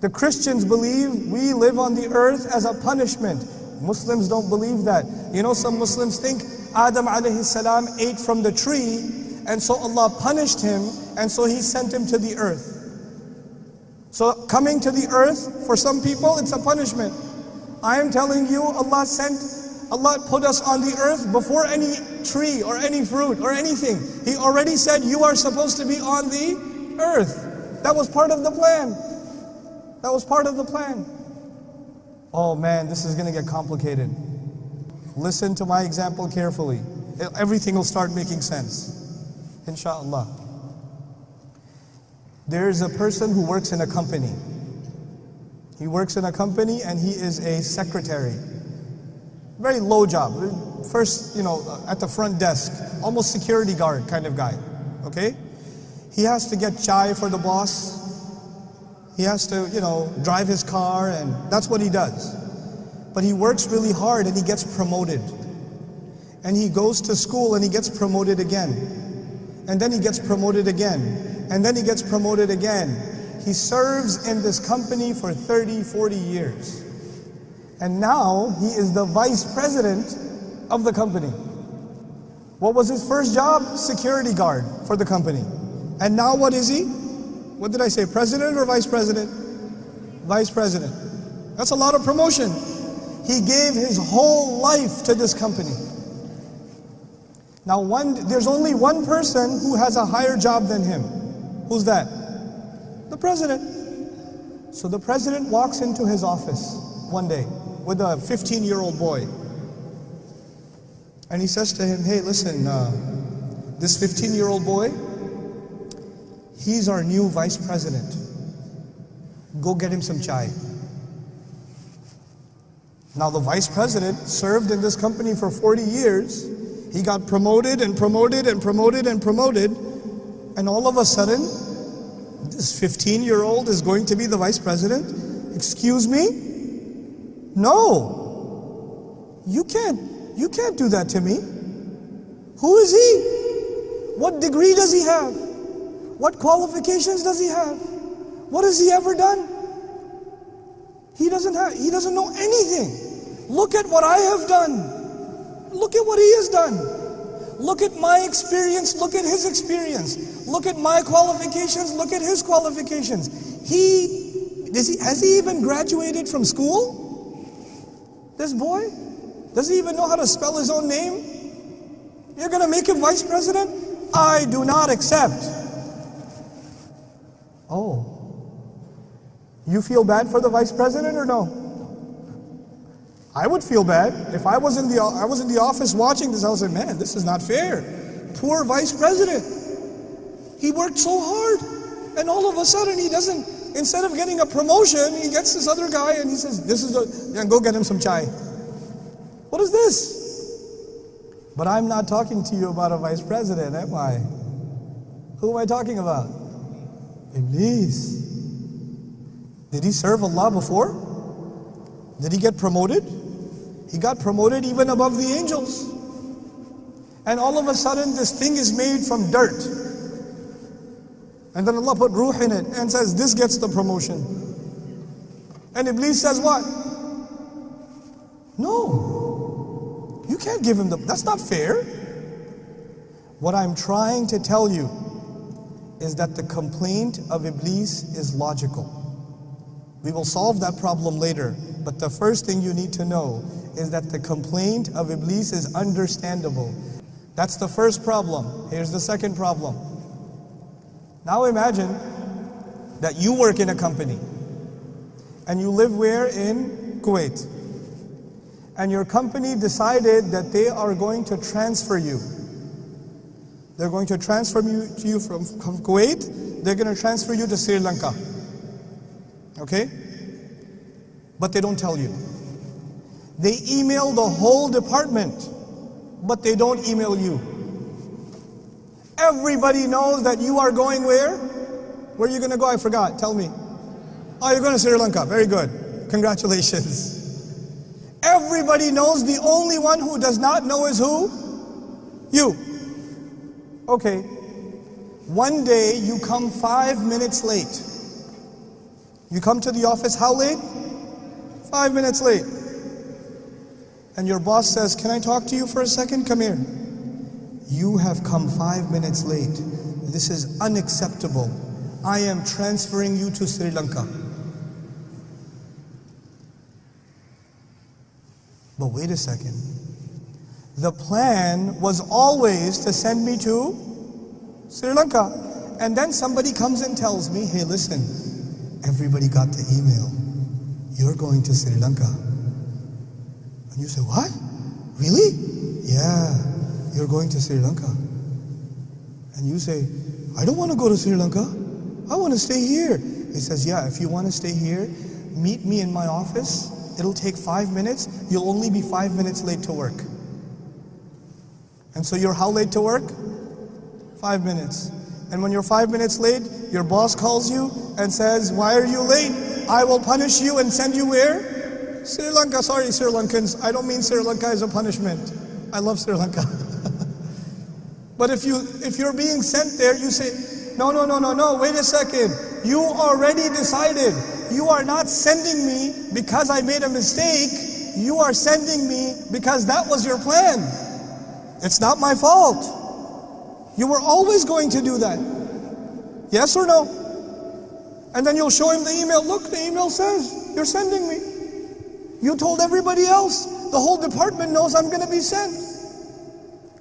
The Christians believe we live on the earth as a punishment. Muslims don't believe that. You know, some Muslims think Adam alayhi salam ate from the tree, and so Allah punished him, and so He sent him to the earth. So coming to the earth, for some people, it's a punishment. I am telling you, Allah put us on the earth before any tree or any fruit or anything. He already said you are supposed to be on the earth. That was part of the plan. That was part of the plan. Oh man, this is going to get complicated. Listen to my example carefully. Everything will start making sense, inshallah. There is a person who works in a company. He works in a company and he is a secretary. Very low job. First, at the front desk, almost security guard kind of guy. Okay? He has to get chai for the boss. He has to, drive his car, and that's what he does. But he works really hard and he gets promoted. And he goes to school and he gets promoted again. And then he gets promoted again. And then he gets promoted again. He serves in this company for 30, 40 years. And now he is the vice president of the company. What was his first job? Security guard for the company. And now what is he? What did I say? President or vice president? Vice president. That's a lot of promotion. He gave his whole life to this company. Now there's only one person who has a higher job than him. Who's that? The president. So the president walks into his office one day with a 15-year-old boy. And he says to him, hey, listen, this 15-year-old boy, he's our new vice president. Go get him some chai. Now the vice president served in this company for 40 years. He got promoted and promoted and promoted and promoted. And all of a sudden, this 15-year-old is going to be the vice president? Excuse me? No. You can't do that to me. Who is he? What degree does he have? What qualifications does he have? What has he ever done? He doesn't know anything. Look at what I have done. Look at what he has done. Look at my experience, look at his experience. Look at my qualifications, look at his qualifications. Has he even graduated from school? This boy? Does he even know how to spell his own name? You're going to make him vice president? I do not accept. Oh. You feel bad for the vice president or no? I would feel bad. If I was in the office watching this, I would say, man, this is not fair. Poor vice president. He worked so hard. And all of a sudden he doesn't, instead of getting a promotion, he gets this other guy and he says, go get him some chai. What is this? But I'm not talking to you about a vice president, am I? Who am I talking about? Iblis. Did he serve Allah before? Did he get promoted? He got promoted even above the angels. And all of a sudden this thing is made from dirt. And then Allah put ruh in it and says, this gets the promotion. And Iblis says what? No. You can't give him that's not fair. What I'm trying to tell you is that the complaint of Iblis is logical. We will solve that problem later. But the first thing you need to know is that the complaint of Iblis is understandable. That's the first problem. Here's the second problem. Now imagine that you work in a company and you live where? In Kuwait. And your company decided that they are going to transfer you. They're going to transfer you from Kuwait. They're going to transfer you to Sri Lanka. Okay? But they don't tell you. They email the whole department, but they don't email you. Everybody knows that you are going where? Where are you going to go? I forgot. Tell me. Oh, you're going to Sri Lanka. Very good. Congratulations. Everybody knows. The only one who does not know is who? You. Okay. One day you come 5 minutes late. You come to the office, how late? 5 minutes late. And your boss says, can I talk to you for a second? Come here. You have come 5 minutes late. This is unacceptable. I am transferring you to Sri Lanka. But wait a second. The plan was always to send me to Sri Lanka. And then somebody comes and tells me, hey, listen, everybody got the email. You're going to Sri Lanka. And you say, what? Really? Yeah, you're going to Sri Lanka. And you say, I don't want to go to Sri Lanka. I want to stay here. He says, yeah, if you want to stay here, meet me in my office. It'll take 5 minutes. You'll only be 5 minutes late to work. And so you're how late to work? 5 minutes. And when you're 5 minutes late, your boss calls you and says, why are you late? I will punish you and send you where? Sri Lanka. Sorry, Sri Lankans. I don't mean Sri Lanka as a punishment. I love Sri Lanka. But if you're being sent there, you say, no, wait a second. You already decided. You are not sending me because I made a mistake. You are sending me because that was your plan. It's not my fault. You were always going to do that. Yes or no? And then you'll show him the email. Look, the email says, you're sending me. You told everybody else. The whole department knows I'm going to be sent.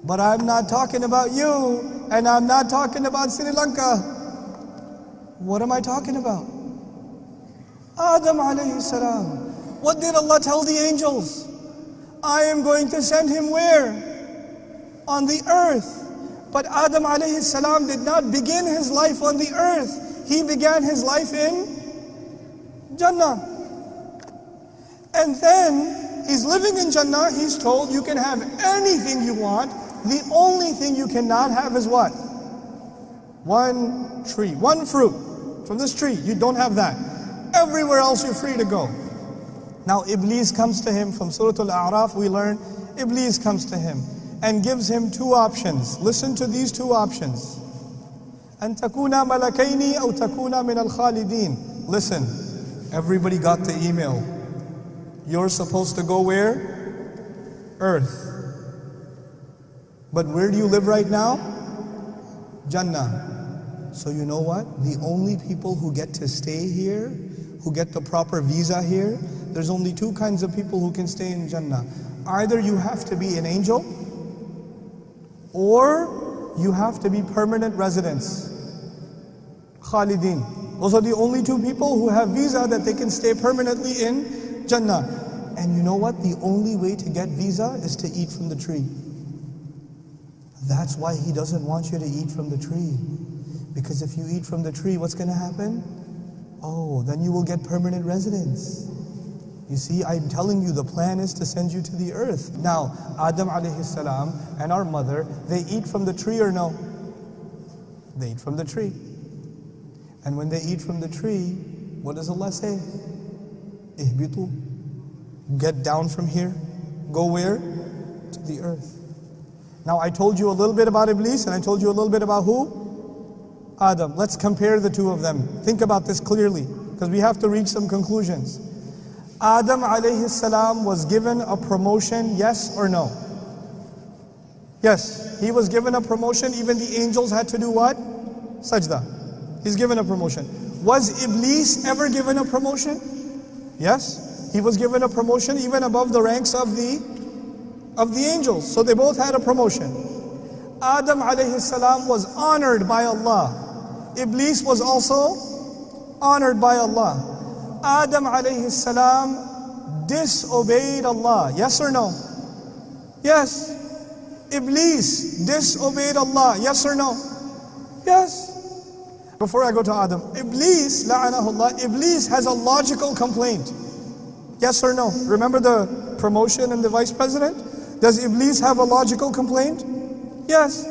But I'm not talking about you, and I'm not talking about Sri Lanka. What am I talking about? Adam alayhi salam. What did Allah tell the angels? I am going to send him where? On the earth. But Adam alayhi salam did not begin his life on the earth. He began his life in Jannah. And then he's living in Jannah. He's told you can have anything you want. The only thing you cannot have is what? One tree, one fruit from this tree. You don't have that. Everywhere else you're free to go. Now Iblis comes to him. From Surah Al-A'raf we learn Iblis comes to him and gives him two options. Listen to these two options. أَن تَكُونَ مَلَكَيْنِ أَوْ تَكُونَ مِنَ الْخَالِدِينَ. Listen, everybody got the email. You're supposed to go where? Earth. But where do you live right now? Jannah. So you know what? The only people who get to stay here, who get the proper visa here, there's only two kinds of people who can stay in Jannah. Either you have to be an angel, or you have to be permanent residents. Khalidin. Those are the only two people who have visa that they can stay permanently in Jannah. And you know what? The only way to get visa is to eat from the tree. That's why He doesn't want you to eat from the tree. Because if you eat from the tree, what's going to happen? Oh, then you will get permanent residence. You see, I'm telling you, the plan is to send you to the earth. Now, Adam alayhi salam and our mother, they eat from the tree or no? They eat from the tree. And when they eat from the tree, what does Allah say? Ihbitu. Get down from here. Go where? To the earth. Now I told you a little bit about Iblis and I told you a little bit about who? Adam. Let's compare the two of them. Think about this clearly because we have to reach some conclusions. Adam alayhi salam was given a promotion, yes or no? Yes, he was given a promotion. Even the angels had to do what? Sajda. He's given a promotion. Was Iblis ever given a promotion? Yes, he was given a promotion even above the ranks of the angels. So they both had a promotion. Adam alayhi salam was honored by Allah. Iblis was also honored by Allah. Adam alayhi salam disobeyed Allah. Yes or no? Yes. Iblis disobeyed Allah. Yes or no? Yes. Before I go to Adam, Iblis, la'anahullah, Iblis has a logical complaint. Yes or no? Remember the promotion and the vice president? Does Iblis have a logical complaint? Yes.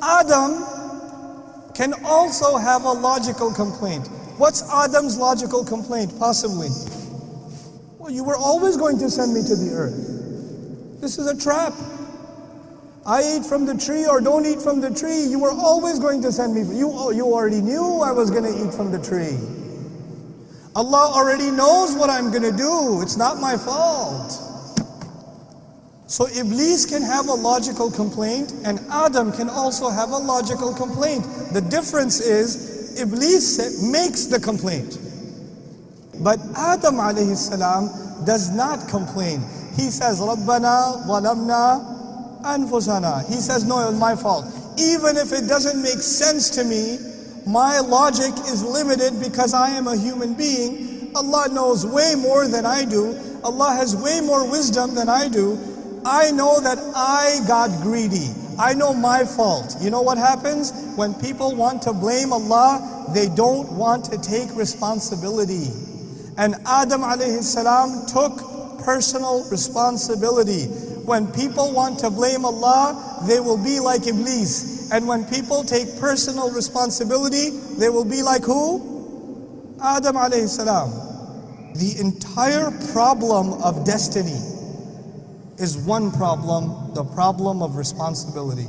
Adam can also have a logical complaint. What's Adam's logical complaint, possibly? Well, you were always going to send me to the earth. This is a trap. I eat from the tree or don't eat from the tree. You were always going to send me. You already knew I was going to eat from the tree. Allah already knows what I'm going to do. It's not my fault. So Iblis can have a logical complaint and Adam can also have a logical complaint. The difference is Iblis makes the complaint. But Adam alayhi salam does not complain. He says, Rabbana zalamna anfusana. He says, no, it was my fault. Even if it doesn't make sense to me, my logic is limited because I am a human being. Allah knows way more than I do. Allah has way more wisdom than I do. I know that I got greedy. I know my fault. You know what happens? When people want to blame Allah, they don't want to take responsibility. And Adam alayhi salam took personal responsibility. When people want to blame Allah, they will be like Iblis. And when people take personal responsibility, they will be like who? Adam alayhi salam. The entire problem of destiny is one problem, the problem of responsibility.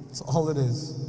That's all it is.